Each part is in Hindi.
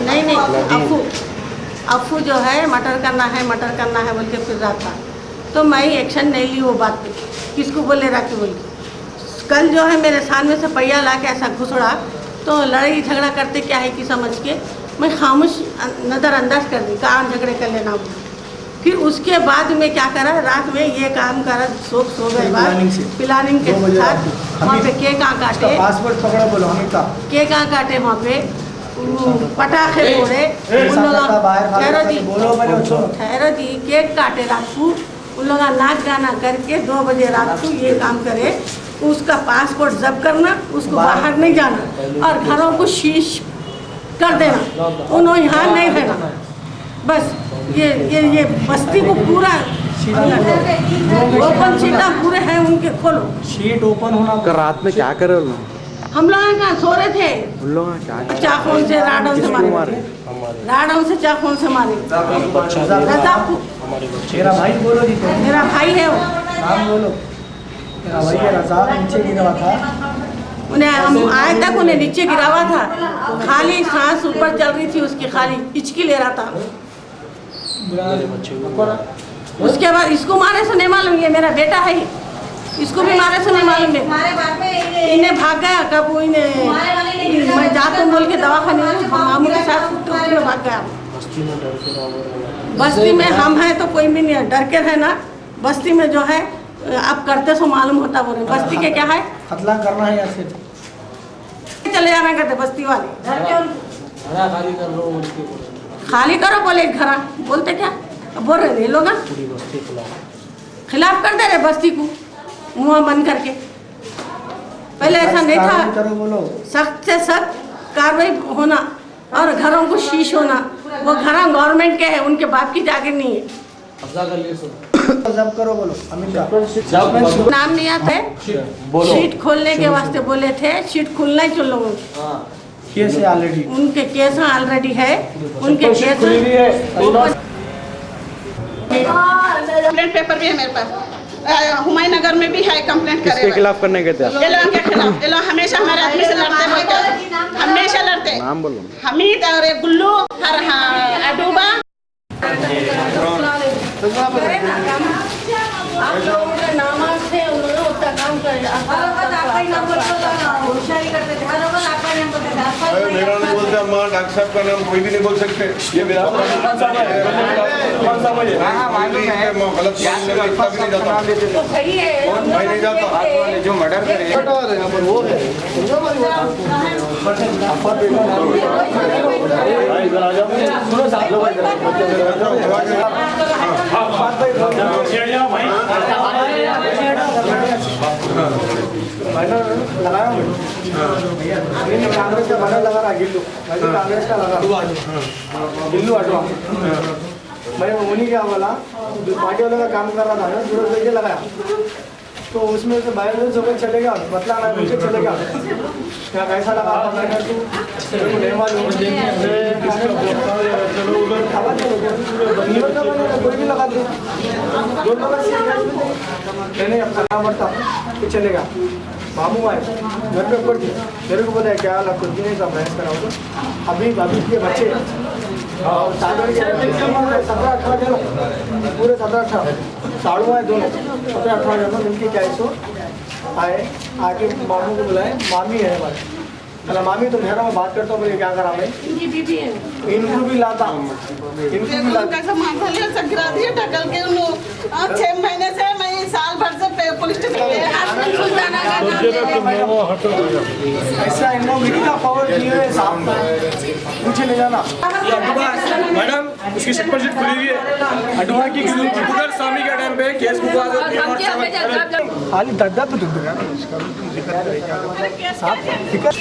नहीं अफू जो है मटर करना है बोल के फिर रहा था, तो मैं एक्शन नहीं ली वो बात पे, किसको बोले रहा कि बोल के। कल जो है मेरे सामने से पहिया ला के ऐसा घुसड़ा, तो लड़ाई झगड़ा करते क्या है कि समझ के मैं खामोश नज़रअंदाज कर दी, काम झगड़े कर लेना। फिर उसके बाद में क्या करा, रात में ये काम करा, सो गए बाद प्लानिंग के साथ वहाँ पे केक काटे, पासवर्ड पकड़ा बोलो हमें का केक काटे, वहाँ पे पटाखे फोड़े, उन लोग ठहरो जी, केक काटे रात को, उन लोग नाच गाना करके 2 बजे रात को ये काम करे। उसका पासपोर्ट जब्त करना, उसको बाहर नहीं जाना और घरों को शीश कर देना, उन्होंने यहाँ नहीं रहना। बस ये बस्ती को पूरा ओपन सीटा पूरे हैं उनके, खोलो शीट ओपन होना। रात में क्या करे लोग? हम लोग कहाँ सो रहे थे, उन लोग क्या चाकू से राडों से मारे, राडों से चाकू से मारे। मेरा भाई बोलो जी, मेरा भाई है वो, नाम बोलो। मेरा भाई है रज़ाक, नीचे गिरा हुआ था, उन्हें हम आए तक उन्हें नीचे गिरा हुआ था, खाली सांस ऊपर चल रही थी उसकी, खाली हिचकी ले रहा था। उसके बाद इसको मारे से नहीं मालूम, ये मेरा बेटा है, इसको भी मारे से नहीं मालूम है। इन्हें भाग गया कब, वो इन्हें मैं जाता हूँ बोल के दवाखाने में मामू के साथ तो उसमें भाग गया। बस्ती में हम हैं तो कोई भी नहीं है, डर के रहना। बस्ती में जो है अब करते सो मालूम होता, बोले बस्ती के क्या है, खतला करना है ऐसे चले जाना कहते बस्ती वाले, खाली करो बोले घरा, बोलते क्या बोल रहे लोग, खिलाफ कर दे रहे बस्ती को मुँह बंद करके। पहले ऐसा नहीं था, सख्त से सख्त कार्रवाई होना और घरों को शीश होना। वो घर गवर्नमेंट के है, उनके बाप की जागीर नहीं है। जब करो बोलो, नाम नहीं आता है, शीट खोलने के वास्ते बोले थे, शीट खुलना ही चल लोगों केस है ऑलरेडी, उनके केस ऑलरेडी है, उनके केस कंप्लेंट पेपर भी है मेरे पास, हुमायूं नगर में भी है, कंप्लेंट करे। किसके खिलाफ करने गए थे? ये लोगों के खिलाफ, ये लोग हमेशा हमारे आदमी से लड़ते बोलते, हमेशा लड़ते। नाम बोलो। हमीद और ये गुल्लू हर अडूबा। आप लोगों के नामाज थे, उन्होंने उतना काम कर मेरा नहीं बोलते अम्मा, डॉक्टर साहब का नाम कोई भी नहीं बोल सकते। ये मेरा गलत तो सही है, मैं नहीं जाता, जो मर्डर करे वो है। लगाया कांग्रेस का बैनर लगा रहा, गिल्लू कांग्रेस का लगा, गिल्लू हटवा। मैं उन्हीं क्या बोला, पार्टी वालों का काम कर रहा था ना, जरूरत लेके लगाया, तो उसमें से बाहर से कोई चलेगा, बतला ना मुझे चलेगा क्या, कैसा लगा नहीं मालूम, कोई भी लगा दे, नहीं अपना नाम बढ़ता तो चलेगा। मामू आए घर पे ऊपर थे, मेरे को बोला क्या हाल, कुछ भी नहीं था, बहस कराओ तो अभी भाभी के बच्चे और 17-18 जन, पूरे 17-18 साड़ू आए, दोनों 17-18 जन मिलके क्या सो आए, आके मामू को बुलाए, मामी है हमारे, अला मामी तो मेरा मैं बात करता हूँ, बोले क्या करा मैं, इनको भी लाता, इनको भी लाता, गिरा दिया ढकल के, 6 महीने से मैं साल भर से पुलिस स्टेशन ऐसा इनको मीडिया पावर दिए हुए साहब पूछे ले जाना मैडम उसकी शिपरशीट खुली हुई है अडवा की उधर स्वामी के टाइम पे केस बुक खाली दर्दा तो दुख रहा है इसका जिक्र करेगा साहब ठीक है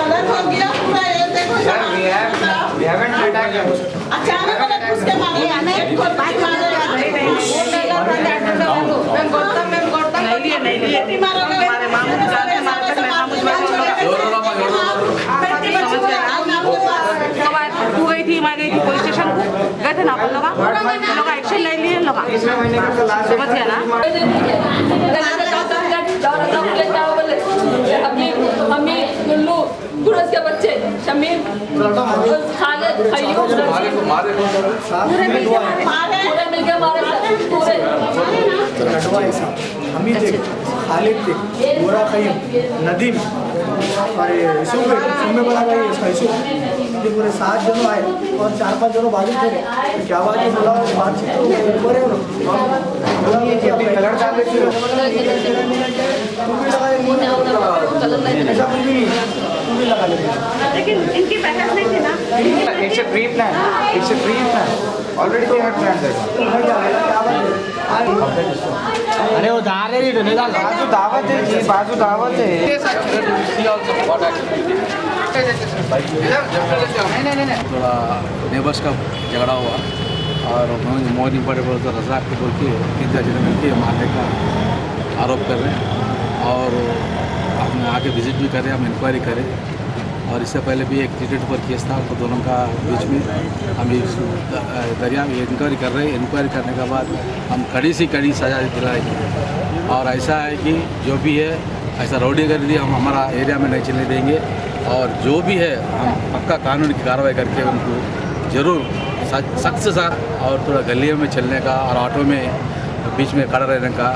गलत हो गया पूरा ये देखो अचानक उसके मारे तू गई थी मैं गई थी पुलिस स्टेशन को गए थे ना अपन लोग एक्शन ले लिए लोग समझ गया ना अपनी मम्मी गुल्लू गुरस के बच्चे शमीर खालिद अय्यूब पूरे मिलके मारे पूरे हमीद थे खालिद थे गोरा कईम नदीम और यूसुफ में बड़ा भाई यूसुफ ये पूरे 7 जनों आए और 4-5 जनों बाजू थे तो क्या बात है बोला बातचीत तो ऊपर है बोला कि अपने कलर डाल लेते हो तुम भी लगा ऐसा कुछ नहीं तुम भी लगा लेते लेकिन इनकी बहस नहीं थी ना It's a pre-plan. It's a pre-plan. Already they had planned that. अरे वो जा रहे ही तो नहीं डाल बाजू दावत है जी, बाजू दावत है. थोड़ा नेबर्स का झगड़ा हुआ और मोदी बड़े बड़े तो रजाक को बोल के 3 जने मिल के मारने का आरोप कर रहे हैं और हम आके विजिट भी करें, हम इंक्वायरी करें और इससे पहले भी एक क्रिकेट पर केस था तो दोनों का बीच में हम दरिया में इंक्वायरी कर रहे हैं. इंक्वायरी करने के बाद हम कड़ी से कड़ी सजा दिलाएंगे और ऐसा है कि जो भी है ऐसा रौडीगर्दी हम हमारा एरिया में नहीं चलने देंगे और जो भी है हम पक्का कानून की कार्रवाई करके उनको ज़रूर सख्त से सख्त और थोड़ा गलियों में चलने का और ऑटो में बीच में खड़ा रहने का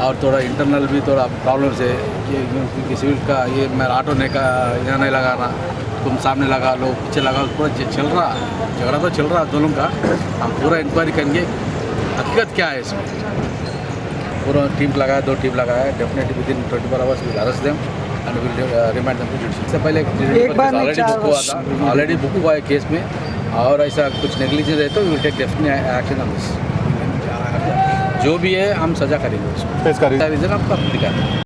और थोड़ा इंटरनल भी थोड़ा प्रॉब्लम से कि सिविल का ये मैं ऑटो नहीं का यहाँ नहीं लगाना, तुम सामने लगा लो पीछे लगा, पूरा चल रहा झगड़ा तो चल रहा दोनों का. हम पूरा इंक्वायरी करेंगे हकीकत क्या है इसमें. पूरा टीम लगाया, 2 टीम लगाया. Definitely within 24 hours will arrest them and will remand them to judicial. इससे पहले ऑलरेडी बुक हुआ है केस में और ऐसा कुछ नेग्लिजेंस है तो we will take definite action on this. जो भी है हम सजा करेंगे उसको. इसका रीज़न आपका दिखा